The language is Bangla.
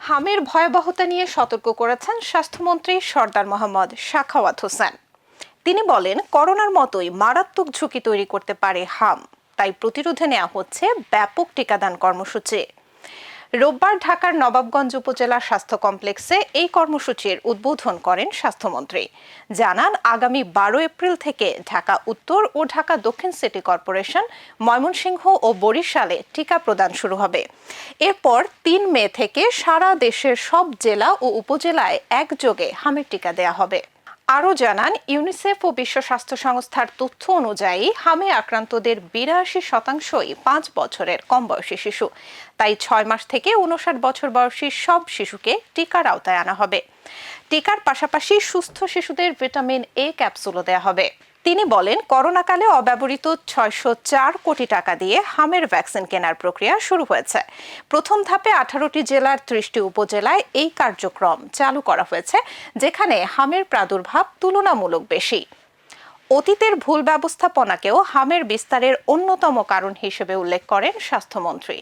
হামের ভয়াবহতা নিয়ে সতর্ক করেছেন স্বাস্থ্যমন্ত্রী সরদার মোহাম্মদ সাখাওয়াত হোসেন। তিনি বলেন, করোনার মতোই মারাত্মক ঝুঁকি তৈরি করতে পারে হাম, তাই প্রতিরোধে নেওয়া হচ্ছে ব্যাপক টিকাদান কর্মসূচি। রোববার ঢাকার নবাবগঞ্জ উপজেলা স্বাস্থ্য কমপ্লেক্সে এই কর্মসূচির উদ্বোধন করেন স্বাস্থ্যমন্ত্রী। জানান, আগামী 12 এপ্রিল থেকে ঢাকা উত্তর ও ঢাকা দক্ষিণ সিটি কর্পোরেশন, ময়মনসিংহ ও বরিশালে টিকা প্রদান শুরু হবে। এরপর 3 মে থেকে সারা দেশের সব জেলা ও উপজেলায় একযোগে হামের টিকা দেয়া হবে। আরও জানান, ইউনিসেফ ও বিশ্ব স্বাস্থ্য সংস্থার তথ্য অনুযায়ী হামে আক্রান্তদের 82%ই 5 বছরের কম বয়সী শিশু। তাই 6 মাস থেকে 59 বছর বয়সী সব শিশুকে টিকার আওতায় আনা হবে। টিকার পাশাপাশি সুস্থ শিশুদের ভিটামিন এ ক্যাপসুলও দেওয়া হবে। তিনি বলেন, করোনাকালে অব্যবহৃত 604 কোটি টাকা দিয়ে হামের ভ্যাকসিন কেনার প্রক্রিয়া শুরু হয়েছে। প্রথম ধাপে 18টি জেলার 30টি উপজেলায় এই কার্যক্রম চালু করা হয়েছে, যেখানে হামের প্রাদুর্ভাব তুলনামূলক বেশি। অতীতের ভুল ব্যবস্থাপনাকেও হামের বিস্তারের অন্যতম কারণ হিসেবে উল্লেখ করেন স্বাস্থ্যমন্ত্রী।